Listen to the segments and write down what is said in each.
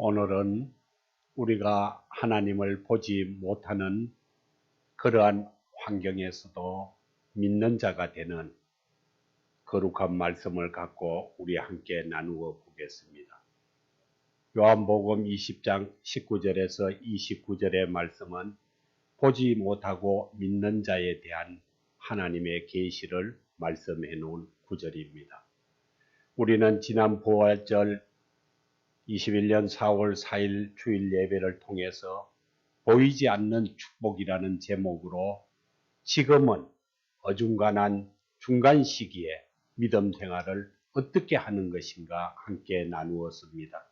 오늘은 우리가 하나님을 보지 못하는 그러한 환경에서도 믿는 자가 되는 거룩한 말씀을 갖고 우리 함께 나누어 보겠습니다. 요한복음 20장 19절에서 29절의 말씀은 보지 못하고 믿는 자에 대한 하나님의 계시를 말씀해 놓은 구절입니다. 우리는 지난 부활절 21년 4월 4일 주일 예배를 통해서 보이지 않는 축복이라는 제목으로 지금은 어중간한 중간 시기에 믿음 생활을 어떻게 하는 것인가 함께 나누었습니다.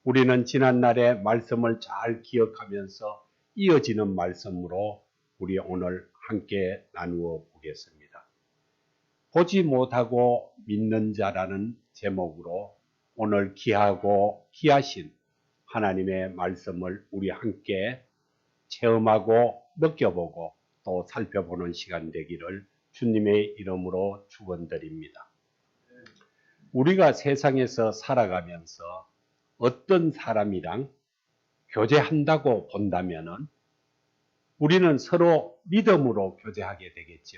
우리는 지난날의 말씀을 잘 기억하면서 이어지는 말씀으로 우리 오늘 함께 나누어 보겠습니다. 보지 못하고 믿는 자라는 제목으로 오늘 귀하고 귀하신 하나님의 말씀을 우리 함께 체험하고 느껴보고 또 살펴보는 시간 되기를 주님의 이름으로 축원드립니다. 우리가 세상에서 살아가면서 어떤 사람이랑 교제한다고 본다면은 우리는 서로 믿음으로 교제하게 되겠죠.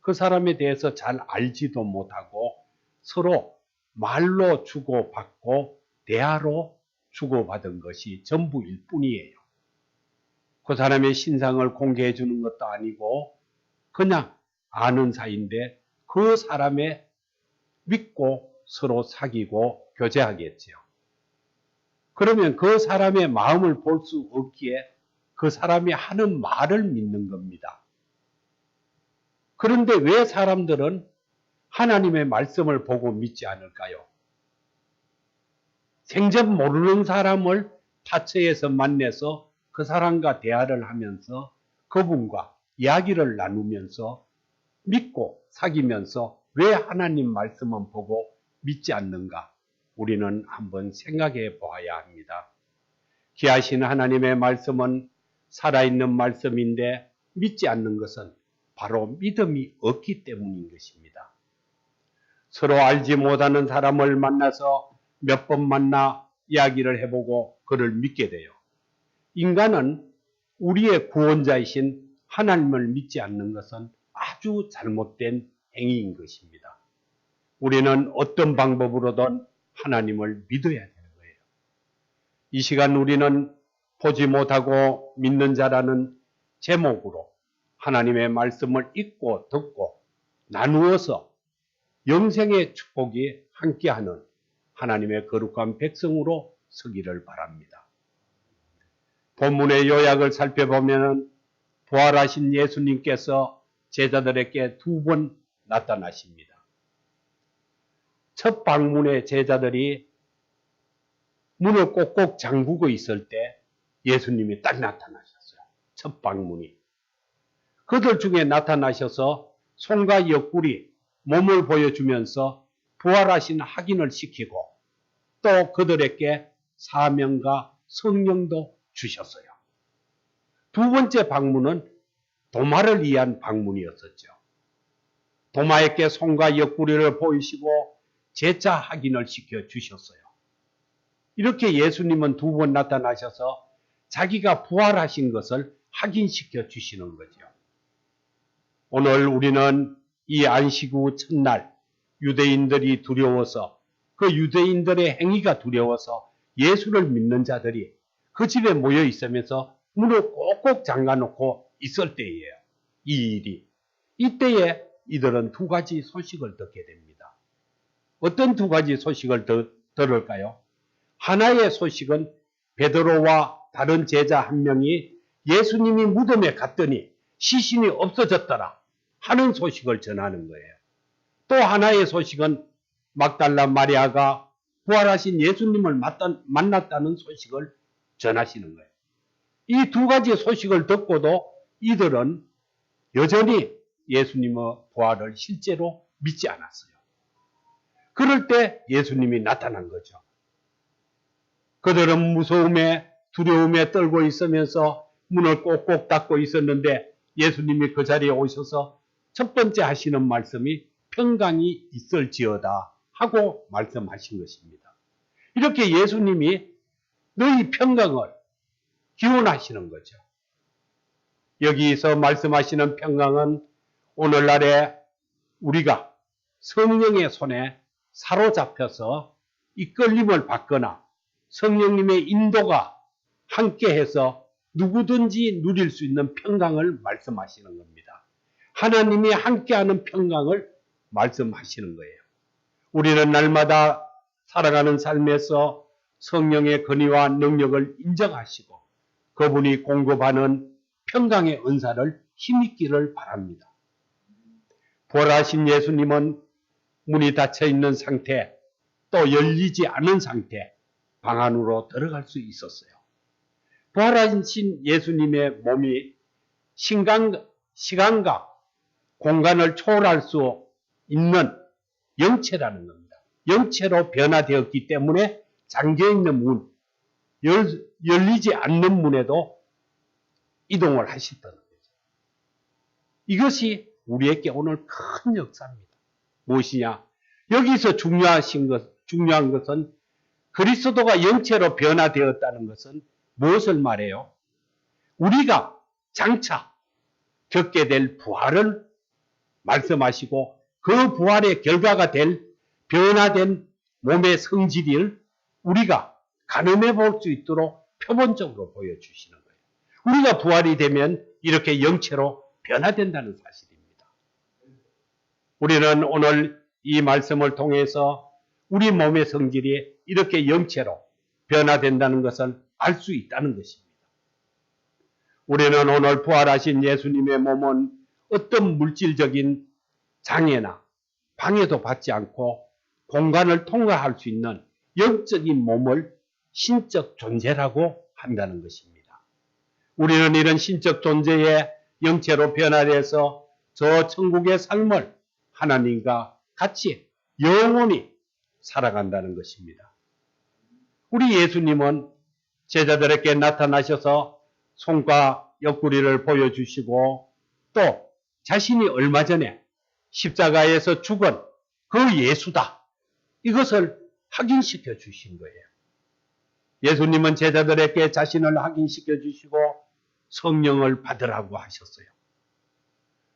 그 사람에 대해서 잘 알지도 못하고 서로 말로 주고받고 대화로 주고받은 것이 전부일 뿐이에요. 그 사람의 신상을 공개해 주는 것도 아니고 그냥 아는 사이인데 그 사람의 믿고 서로 사귀고 교제하겠죠. 그러면 그 사람의 마음을 볼 수 없기에 그 사람이 하는 말을 믿는 겁니다. 그런데 왜 사람들은 하나님의 말씀을 보고 믿지 않을까요? 생전 모르는 사람을 타처에서 만나서 그 사람과 대화를 하면서 그분과 이야기를 나누면서 믿고 사귀면서 왜 하나님 말씀은 보고 믿지 않는가? 우리는 한번 생각해 보아야 합니다. 귀하신 하나님의 말씀은 살아있는 말씀인데 믿지 않는 것은 바로 믿음이 없기 때문인 것입니다. 서로 알지 못하는 사람을 만나서 몇 번 만나 이야기를 해보고 그를 믿게 돼요. 인간은 우리의 구원자이신 하나님을 믿지 않는 것은 아주 잘못된 행위인 것입니다. 우리는 어떤 방법으로든 하나님을 믿어야 되는 거예요. 이 시간 우리는 보지 못하고 믿는 자라는 제목으로 하나님의 말씀을 읽고 듣고 나누어서 영생의 축복이 함께하는 하나님의 거룩한 백성으로 서기를 바랍니다. 본문의 요약을 살펴보면 부활하신 예수님께서 제자들에게 2번 나타나십니다. 첫 방문에 제자들이 문을 꼭꼭 잠그고 있을 때 예수님이 딱 나타나셨어요. 첫 방문이. 그들 중에 나타나셔서 손과 옆구리, 몸을 보여주면서 부활하신 확인을 시키고 또 그들에게 사명과 성령도 주셨어요. 두 번째 방문은 도마를 위한 방문이었었죠. 도마에게 손과 옆구리를 보이시고 제자 확인을 시켜 주셨어요. 이렇게 예수님은 2번 나타나셔서 자기가 부활하신 것을 확인시켜 주시는 거죠. 오늘 우리는 이 안식 후 첫날 유대인들이 두려워서 그 유대인들의 행위가 두려워서 예수를 믿는 자들이 그 집에 모여 있으면서 문을 꼭꼭 잠가놓고 있을 때예요. 이 일이. 이때에 이들은 2가지 소식을 듣게 됩니다. 어떤 2가지 소식을 들을까요? 하나의 소식은 베드로와 다른 제자 1명이 예수님이 무덤에 갔더니 시신이 없어졌더라 하는 소식을 전하는 거예요. 또 하나의 소식은 막달라 마리아가 부활하신 예수님을 만났다는 소식을 전하시는 거예요. 이 2가지 소식을 듣고도 이들은 여전히 예수님의 부활을 실제로 믿지 않았어요. 그럴 때 예수님이 나타난 거죠. 그들은 무서움에 두려움에 떨고 있으면서 문을 꼭꼭 닫고 있었는데 예수님이 그 자리에 오셔서 첫 번째 하시는 말씀이 평강이 있을지어다 하고 말씀하신 것입니다. 이렇게 예수님이 너희 평강을 기원하시는 거죠. 여기서 말씀하시는 평강은 오늘날에 우리가 성령의 손에 사로잡혀서 이끌림을 받거나 성령님의 인도가 함께해서 누구든지 누릴 수 있는 평강을 말씀하시는 겁니다. 하나님이 함께하는 평강을 말씀하시는 거예요. 우리는 날마다 살아가는 삶에서 성령의 권위와 능력을 인정하시고 그분이 공급하는 평강의 은사를 힘입기를 바랍니다. 부활하신 예수님은 문이 닫혀 있는 상태, 또 열리지 않은 상태, 방 안으로 들어갈 수 있었어요. 부활하신 예수님의 몸이 시간과 공간을 초월할 수 있는 영체라는 겁니다. 영체로 변화되었기 때문에 잠겨있는 문, 열리지 않는 문에도 이동을 하셨다는 거죠. 이것이 우리에게 오늘 큰 역사입니다. 무엇이냐? 여기서 중요한 것은 그리스도가 영체로 변화되었다는 것은 무엇을 말해요? 우리가 장차 겪게 될 부활을 말씀하시고 그 부활의 결과가 될 변화된 몸의 성질을 우리가 가늠해 볼 수 있도록 표본적으로 보여주시는 거예요. 우리가 부활이 되면 이렇게 영체로 변화된다는 사실입니다. 우리는 오늘 이 말씀을 통해서 우리 몸의 성질이 이렇게 영체로 변화된다는 것을 알 수 있다는 것입니다. 우리는 오늘 부활하신 예수님의 몸은 어떤 물질적인 장애나 방해도 받지 않고 공간을 통과할 수 있는 영적인 몸을 신적 존재라고 한다는 것입니다. 우리는 이런 신적 존재의 영체로 변화돼서 저 천국의 삶을 하나님과 같이 영원히 살아간다는 것입니다. 우리 예수님은 제자들에게 나타나셔서 손과 옆구리를 보여주시고 또 자신이 얼마 전에 십자가에서 죽은 그 예수다. 이것을 확인시켜 주신 거예요. 예수님은 제자들에게 자신을 확인시켜 주시고 성령을 받으라고 하셨어요.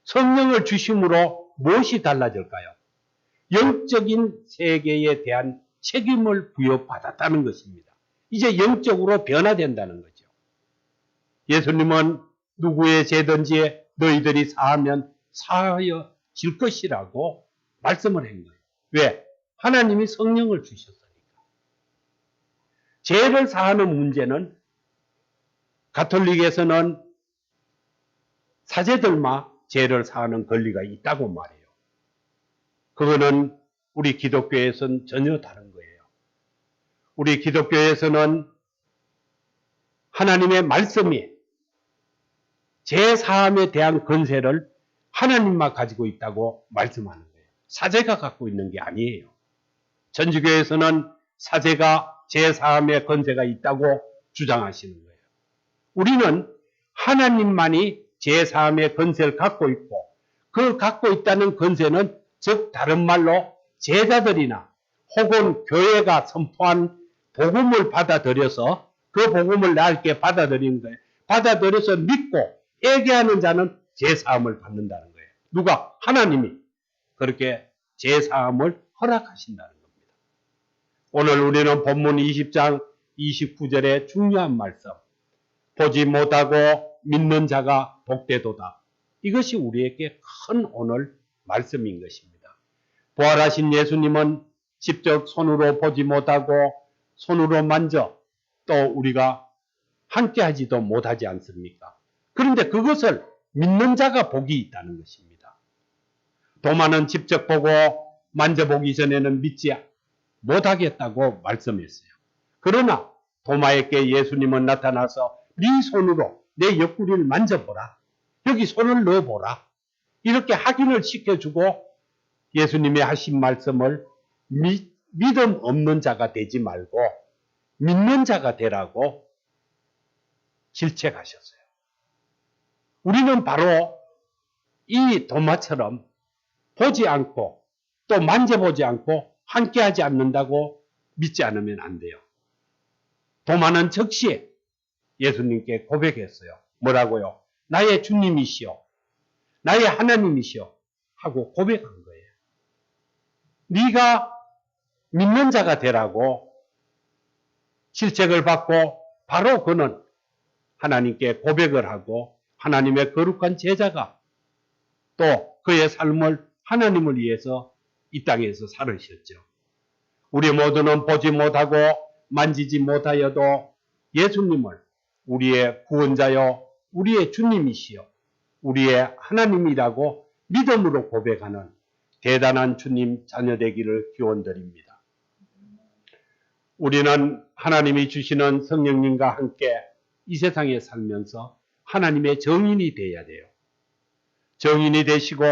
성령을 주심으로 무엇이 달라질까요? 영적인 세계에 대한 책임을 부여받았다는 것입니다. 이제 영적으로 변화된다는 거죠. 예수님은 누구의 죄든지 너희들이 사하면 사하여질 것이라고 말씀을 한 거예요. 왜? 하나님이 성령을 주셨으니까. 죄를 사하는 문제는 가톨릭에서는 사제들만 죄를 사하는 권리가 있다고 말해요. 그거는 우리 기독교에서는 전혀 다른 거예요. 우리 기독교에서는 하나님의 말씀이 죄 사함에 대한 권세를 하나님만 가지고 있다고 말씀하는 거예요. 사제가 갖고 있는 게 아니에요. 천주교에서는 사제가 죄 사함의 권세가 있다고 주장하시는 거예요. 우리는 하나님만이 죄 사함의 권세를 갖고 있고 그 갖고 있다는 권세는 즉 다른 말로 제자들이나 혹은 교회가 선포한 복음을 받아들여서 그 복음을 나에게 받아들이는 거예요. 받아들여서 믿고 회개하는 자는 죄사함을 받는다는 거예요. 누가? 하나님이 그렇게 죄사함을 허락하신다는 겁니다. 오늘 우리는 본문 20장 29절의 중요한 말씀, 보지 못하고 믿는 자가 복되도다. 이것이 우리에게 큰 오늘 말씀인 것입니다. 부활하신 예수님은 직접 손으로 보지 못하고 손으로 만져 또 우리가 함께하지도 못하지 않습니까? 그런데 그것을 믿는 자가 복이 있다는 것입니다. 도마는 직접 보고 만져보기 전에는 믿지 못하겠다고 말씀했어요. 그러나 도마에게 예수님은 나타나서 네 손으로 내 옆구리를 만져보라. 여기 손을 넣어보라. 이렇게 확인을 시켜주고 예수님의 하신 말씀을 믿음 없는 자가 되지 말고 믿는 자가 되라고 질책하셨어요. 우리는 바로 이 도마처럼 보지 않고 또 만져보지 않고 함께하지 않는다고 믿지 않으면 안 돼요. 도마는 즉시 예수님께 고백했어요. 뭐라고요? 나의 주님이시여, 나의 하나님이시여 하고 고백한 거예요. 네가 믿는 자가 되라고 실책을 받고 바로 그는 하나님께 고백을 하고 하나님의 거룩한 제자가 또 그의 삶을 하나님을 위해서 이 땅에서 살으셨죠. 우리 모두는 보지 못하고 만지지 못하여도 예수님을 우리의 구원자요, 우리의 주님이시여, 우리의 하나님이라고 믿음으로 고백하는 대단한 주님 자녀 되기를 기원드립니다. 우리는 하나님이 주시는 성령님과 함께 이 세상에 살면서 하나님의 정인이 되어야 돼요. 정인이 되시고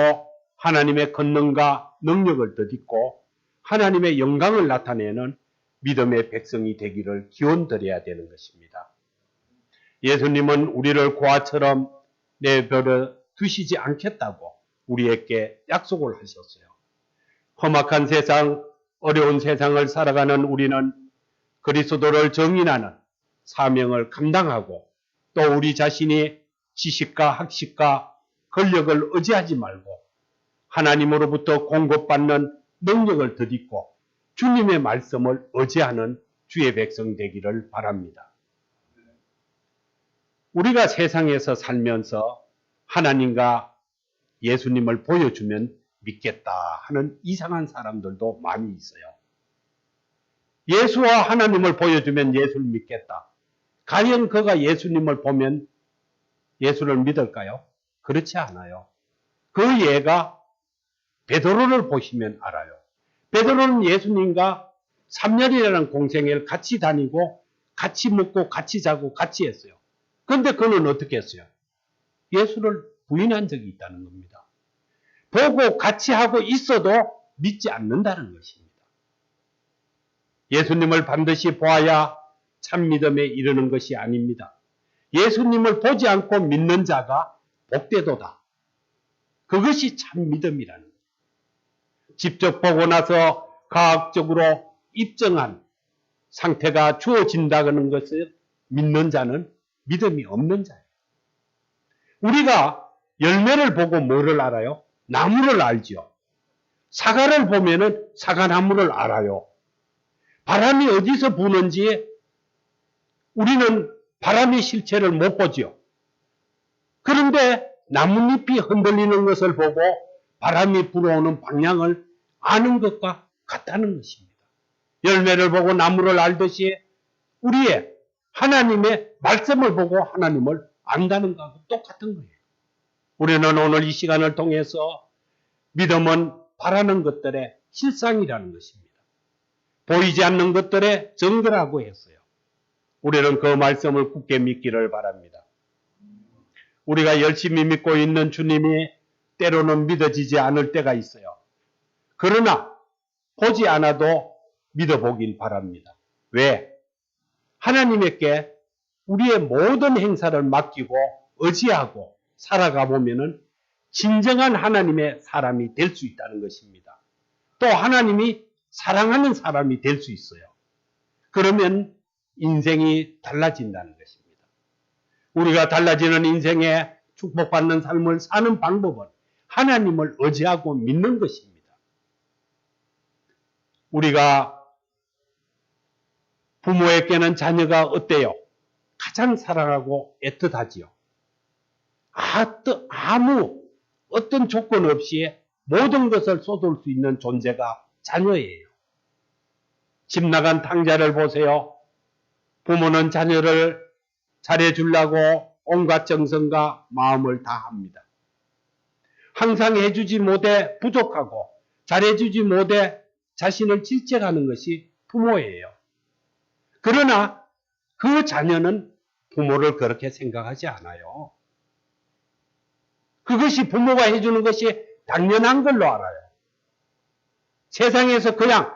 하나님의 권능과 능력을 덧입고 하나님의 영광을 나타내는 믿음의 백성이 되기를 기원드려야 되는 것입니다. 예수님은 우리를 고아처럼 내버려 두시지 않겠다고 우리에게 약속을 하셨어요. 험악한 세상, 어려운 세상을 살아가는 우리는 그리스도를 정인하는 사명을 감당하고 또 우리 자신이 지식과 학식과 권력을 의지하지 말고 하나님으로부터 공급받는 능력을 덧입고 주님의 말씀을 의지하는 주의 백성 되기를 바랍니다. 우리가 세상에서 살면서 하나님과 예수님을 보여주면 믿겠다 하는 이상한 사람들도 많이 있어요. 예수와 하나님을 보여주면 예수를 믿겠다. 과연 그가 예수님을 보면 예수를 믿을까요? 그렇지 않아요. 그 예가 베드로를 보시면 알아요. 베드로는 예수님과 3년이라는 공생애를 같이 다니고 같이 먹고 같이 자고 같이 했어요. 그런데 그는 어떻게 했어요? 예수를 부인한 적이 있다는 겁니다. 보고 같이 하고 있어도 믿지 않는다는 것입니다. 예수님을 반드시 보아야 참 믿음에 이르는 것이 아닙니다. 예수님을 보지 않고 믿는 자가 복되도다. 그것이 참 믿음이라는 거예요. 직접 보고 나서 과학적으로 입증한 상태가 주어진다는 것을 믿는 자는 믿음이 없는 자예요. 우리가 열매를 보고 뭐를 알아요? 나무를 알죠. 사과를 보면은 사과나무를 알아요. 바람이 어디서 부는지 우리는 바람의 실체를 못 보죠. 그런데 나뭇잎이 흔들리는 것을 보고 바람이 불어오는 방향을 아는 것과 같다는 것입니다. 열매를 보고 나무를 알듯이 우리의 하나님의 말씀을 보고 하나님을 안다는 것과 똑같은 거예요. 우리는 오늘 이 시간을 통해서 믿음은 바라는 것들의 실상이라는 것입니다. 보이지 않는 것들의 증거라고 했어요. 우리는 그 말씀을 굳게 믿기를 바랍니다. 우리가 열심히 믿고 있는 주님이 때로는 믿어지지 않을 때가 있어요. 그러나 보지 않아도 믿어보길 바랍니다. 왜? 하나님께 우리의 모든 행사를 맡기고 의지하고 살아가 보면은 진정한 하나님의 사람이 될 수 있다는 것입니다. 또 하나님이 사랑하는 사람이 될 수 있어요. 그러면 인생이 달라진다는 것입니다. 우리가 달라지는 인생에 축복받는 삶을 사는 방법은 하나님을 의지하고 믿는 것입니다. 우리가 부모에게는 자녀가 어때요? 가장 사랑하고 애틋하지요. 아무 어떤 조건 없이 모든 것을 쏟을 수 있는 존재가 자녀예요. 집 나간 탕자를 보세요. 부모는 자녀를 잘해주려고 온갖 정성과 마음을 다합니다. 항상 해주지 못해 부족하고 잘해주지 못해 자신을 질책하는 것이 부모예요. 그러나 그 자녀는 부모를 그렇게 생각하지 않아요. 그것이 부모가 해주는 것이 당연한 걸로 알아요. 세상에서 그냥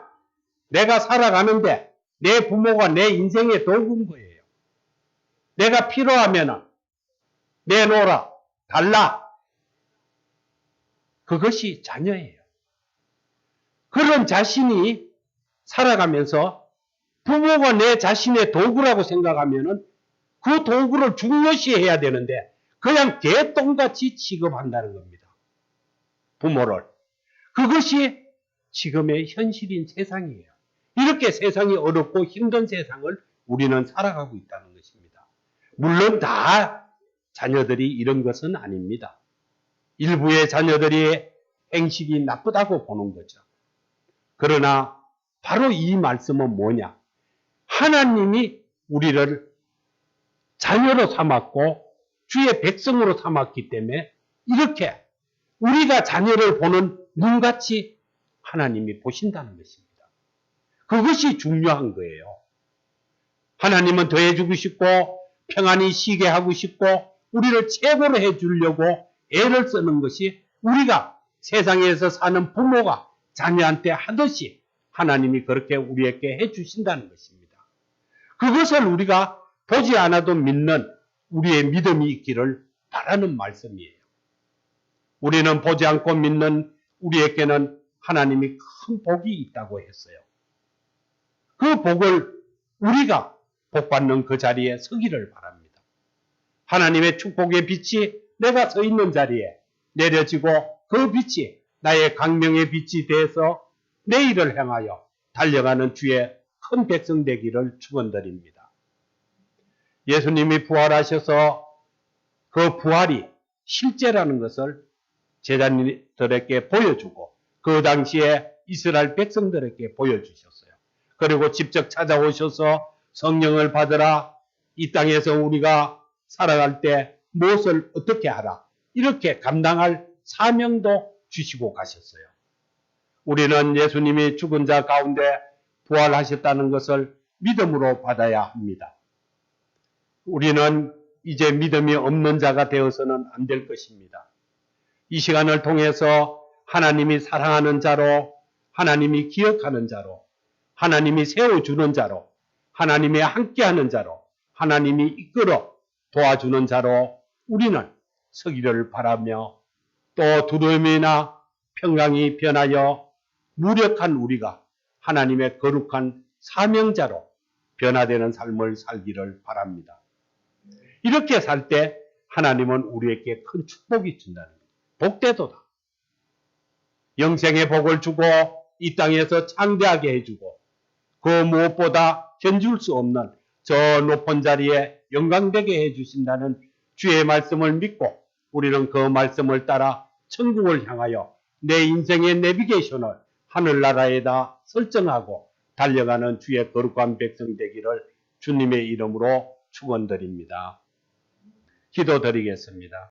내가 살아가는데 내 부모가 내 인생의 도구인 거예요. 내가 필요하면 내놓으라, 달라. 그것이 자녀예요. 그런 자신이 살아가면서 부모가 내 자신의 도구라고 생각하면은 그 도구를 중요시해야 되는데 그냥 개똥같이 취급한다는 겁니다. 부모를. 그것이 지금의 현실인 세상이에요. 이렇게 세상이 어렵고 힘든 세상을 우리는 살아가고 있다는 것입니다. 물론 다 자녀들이 이런 것은 아닙니다. 일부의 자녀들이 행실이 나쁘다고 보는 거죠. 그러나 바로 이 말씀은 뭐냐? 하나님이 우리를 자녀로 삼았고 주의 백성으로 삼았기 때문에 이렇게 우리가 자녀를 보는 눈같이 하나님이 보신다는 것입니다. 그것이 중요한 거예요. 하나님은 더해주고 싶고 평안히 쉬게 하고 싶고 우리를 최고로 해주려고 애를 쓰는 것이 우리가 세상에서 사는 부모가 자녀한테 하듯이 하나님이 그렇게 우리에게 해주신다는 것입니다. 그것을 우리가 보지 않아도 믿는 우리의 믿음이 있기를 바라는 말씀이에요. 우리는 보지 않고 믿는 우리에게는 하나님이 큰 복이 있다고 했어요. 그 복을 우리가 복받는 그 자리에 서기를 바랍니다. 하나님의 축복의 빛이 내가 서 있는 자리에 내려지고 그 빛이 나의 강명의 빛이 돼서 내일을 향하여 달려가는 주의 큰 백성 되기를 축원드립니다. 예수님이 부활하셔서 그 부활이 실제라는 것을 제자들에게 보여주고 그 당시에 이스라엘 백성들에게 보여주셨어요. 그리고 직접 찾아오셔서 성령을 받으라, 이 땅에서 우리가 살아갈 때 무엇을 어떻게 하라, 이렇게 감당할 사명도 주시고 가셨어요. 우리는 예수님이 죽은 자 가운데 부활하셨다는 것을 믿음으로 받아야 합니다. 우리는 이제 믿음이 없는 자가 되어서는 안 될 것입니다. 이 시간을 통해서 하나님이 사랑하는 자로, 하나님이 기억하는 자로, 하나님이 세워주는 자로, 하나님이 함께하는 자로, 하나님이 이끌어 도와주는 자로 우리는 서기를 바라며 또 두려움이나 평강이 변하여 무력한 우리가 하나님의 거룩한 사명자로 변화되는 삶을 살기를 바랍니다. 이렇게 살 때 하나님은 우리에게 큰 축복이 준다는 겁니다. 복되도다. 영생의 복을 주고 이 땅에서 창대하게 해주고 그 무엇보다 견줄 수 없는 저 높은 자리에 영광되게 해주신다는 주의 말씀을 믿고 우리는 그 말씀을 따라 천국을 향하여 내 인생의 내비게이션을 하늘나라에다 설정하고 달려가는 주의 거룩한 백성 되기를 주님의 이름으로 축원드립니다. 기도드리겠습니다.